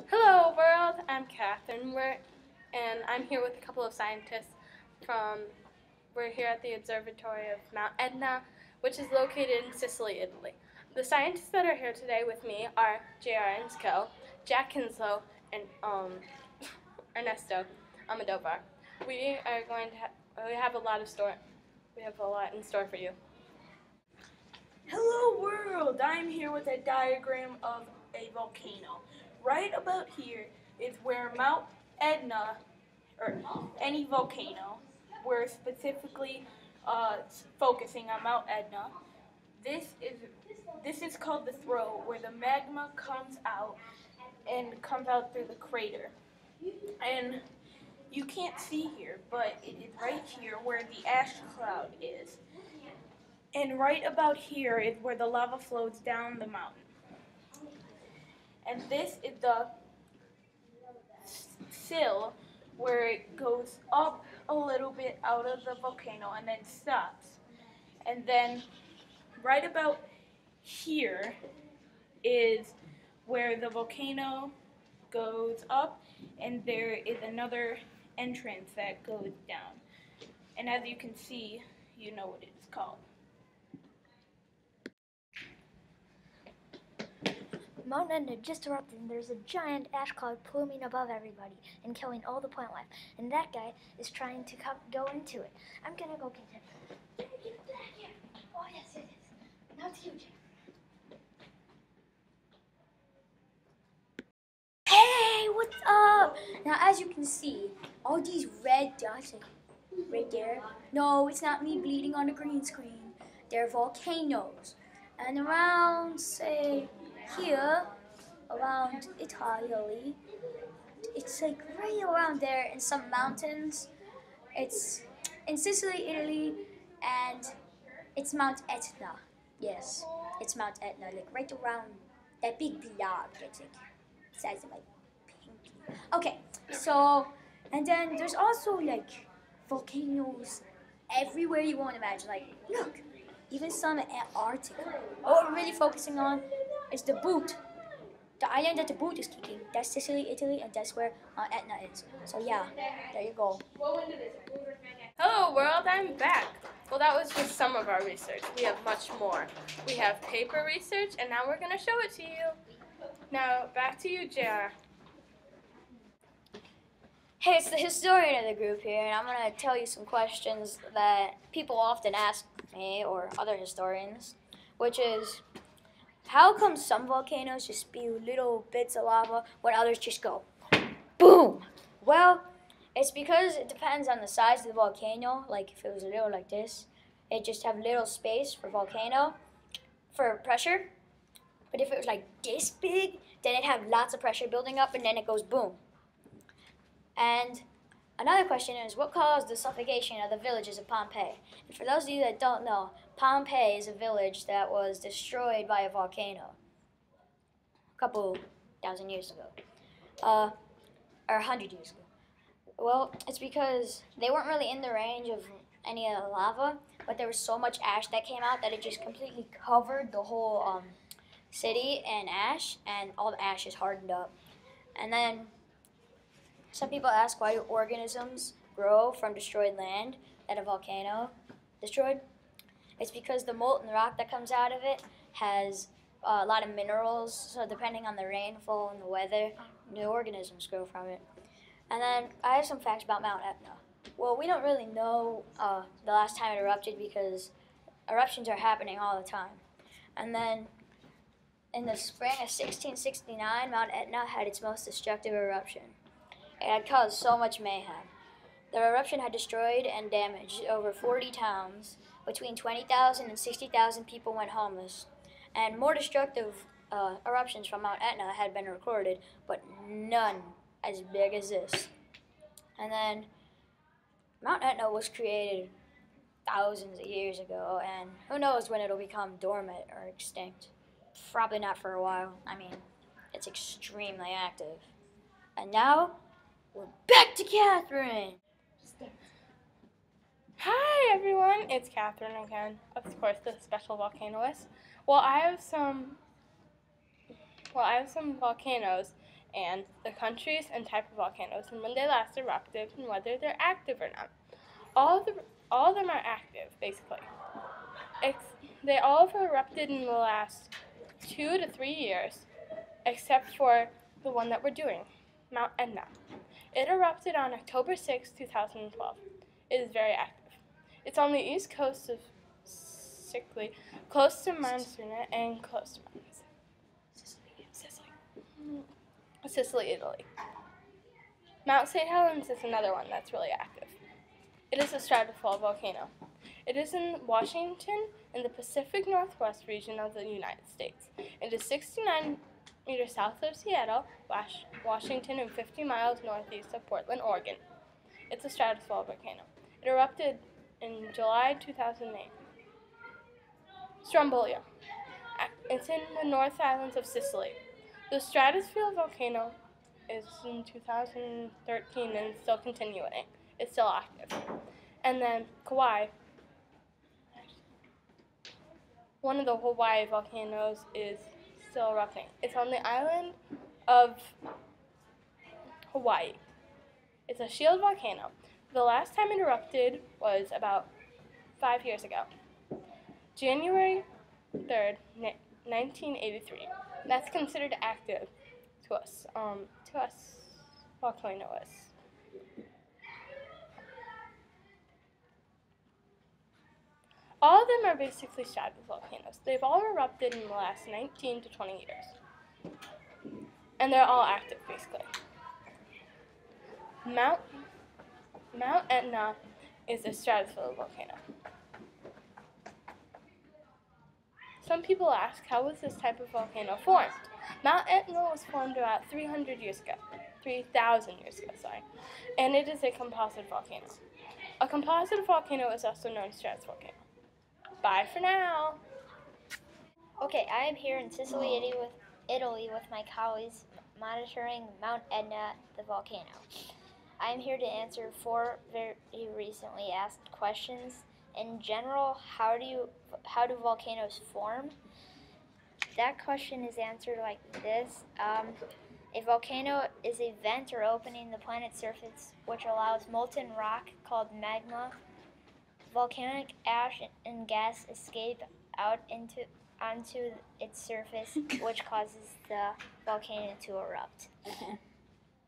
Hello world, I'm Catherine, and I'm here with a couple of scientists we're here at the observatory of Mount Etna, which is located in Sicily, Italy. The scientists that are here today with me are J.R. Ensko, Jack Kinslow, and Ernesto Almodovar. We are going to we have a lot in store for you. Hello world! I'm here with a diagram of a volcano. Right about here is where Mount Etna, or any volcano, we're specifically focusing on Mount Etna. This is called the throat, where the magma comes out through the crater. And you can't see here, but it is right here where the ash cloud is. And right about here is where the lava flows down the mountain. And this is the sill where it goes up a little bit out of the volcano and then stops. And then right about here is where the volcano goes up, and there is another entrance that goes down. And as you can see, you know what it's called. Mount Etna just erupted, and there's a giant ash cloud pluming above everybody and killing all the plant life. And that guy is trying to go into it. I'm gonna go get him. Get back here! Oh yes, it is. Now it's you, Jim. Hey, what's up? Now, as you can see, all these red dots right there. No, it's not me bleeding on the green screen. They're volcanoes, and around, say, here, around Italy, it's like right around there in some mountains. It's in Sicily, Italy, and it's Mount Etna. Yes, it's Mount Etna, like right around that big blob, it's like size of my pinky. Okay, so, and then there's also like volcanoes everywhere you won't imagine. Like, look, even some in Antarctica. What we're really focusing on is the boot. The island that the boot is kicking. That's Sicily, Italy, and that's where Etna is. So yeah, there you go. Hello world, I'm back. Well, that was just some of our research. We have much more. We have paper research, and now we're going to show it to you. Now, back to you, JR. Hey, it's the historian of the group here, and I'm going to tell you some questions that people often ask me or other historians, which is, how come some volcanoes just spew little bits of lava when others just go boom? Well, it's because it depends on the size of the volcano. Like if it was a little like this, it'd just have little space for pressure. But if it was like this big, then it'd have lots of pressure building up, and then it goes boom. And another question is, what caused the suffocation of the villages of Pompeii? And for those of you that don't know, Pompeii is a village that was destroyed by a volcano a couple thousand years ago, or 100 years ago. Well, it's because they weren't really in the range of any of the lava, but there was so much ash that came out that it just completely covered the whole city in ash, and all the ash is hardened up. And then some people ask, why do organisms grow from destroyed land that a volcano destroyed? It's because the molten rock that comes out of it has a lot of minerals, so depending on the rainfall and the weather, new organisms grow from it. And then I have some facts about Mount Etna. Well, we don't really know the last time it erupted because eruptions are happening all the time. And then in the spring of 1669, Mount Etna had its most destructive eruption. It had caused so much mayhem. The eruption had destroyed and damaged over 40 towns. Between 20,000 and 60,000 people went homeless. And more destructive eruptions from Mount Etna had been recorded, but none as big as this. And then Mount Etna was created thousands of years ago, and who knows when it'll become dormant or extinct. Probably not for a while. I mean, it's extremely active. And now, we're back to Catherine. Hi everyone, it's Catherine again, of course, the special volcanoist. Well, I have some Well, I have some volcanoes and the countries and type of volcanoes and when they last erupted and whether they're active or not. All of them are active, basically. They all have erupted in the last 2 to 3 years, except for the one that we're doing, Mount Etna. It erupted on October 6, 2012. It is very active. It's on the east coast of Sicily, close to Monterey and close to Sicily, Italy. Mount St. Helens is another one that's really active. It is a stratified volcano. It is in Washington in the Pacific Northwest region of the United States. It is 69 meters south of Seattle, Washington, and 50 miles northeast of Portland, Oregon. It's a stratified volcano. It erupted in July 2008. Stromboli. It's in the North Islands of Sicily. The stratosphere volcano is in 2013 and still continuing. It's still active. And then Kauai. One of the Hawaii volcanoes is still erupting. It's on the island of Hawaii. It's a shield volcano. The last time it erupted was about 5 years ago. January 3rd, 1983. That's considered active to us. Volcano is. All of them are basically stratified volcanoes. They've all erupted in the last 19 to 20 years. And they're all active, basically. Mount Etna is a stratified volcano. Some people ask, how was this type of volcano formed? Mount Etna was formed about 3,000 years ago, and it is a composite volcano. A composite volcano is also known as stratus volcano. Bye for now. Okay, I am here in Sicily, Italy with my colleagues monitoring Mount Etna, the volcano. I am here to answer 4 very recently asked questions. In general, how do volcanoes form? That question is answered like this. A volcano is a vent or opening in the planet's surface which allows molten rock called magma. Volcanic ash and gas escape out onto its surface, which causes the volcano to erupt.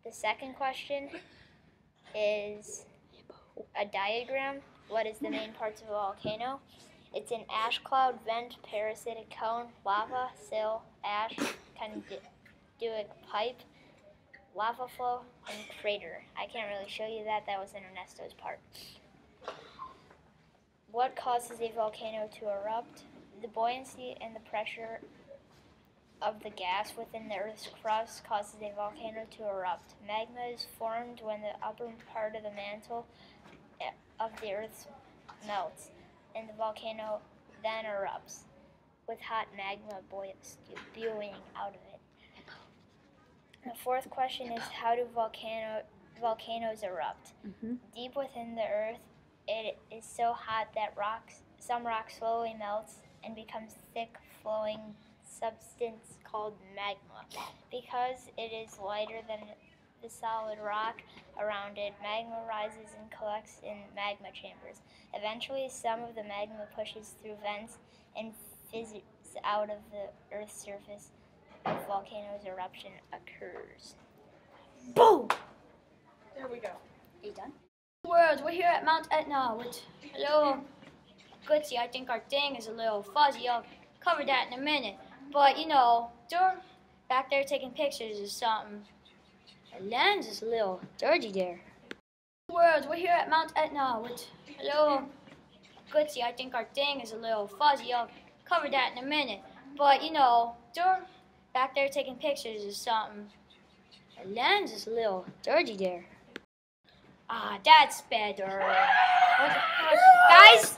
The second question is a diagram. What is the main parts of a volcano? It's an ash cloud, vent, parasitic cone, lava, sill, ash, conduit pipe, lava flow, and crater. I can't really show you that. That was in Ernesto's part. What causes a volcano to erupt? The buoyancy and the pressure of the gas within the Earth's crust causes a volcano to erupt. Magma is formed when the upper part of the mantle of the Earth melts, and the volcano then erupts, with hot magma spewing out of it. The fourth question is, how do volcanoes erupt? Deep within the Earth, it is so hot that some rock slowly melts and becomes thick, flowing substance called magma. Because it is lighter than the solid rock around it, magma rises and collects in magma chambers. Eventually, some of the magma pushes through vents and fizzes out of the Earth's surface. A volcano's eruption occurs. Boom! There we go. Are you done? World, we're here at Mount Etna with a little glitzy. I think our thing is a little fuzzy. I'll cover that in a minute. But you know, they're back there taking pictures or something. The lens is a little dirty there. World, we're here at Mount Etna with a little glitzy. I think our thing is a little fuzzy. I'll cover that in a minute. But you know, they're back there taking pictures or something. The lens is a little dirty there. Ah, that's better. Guys,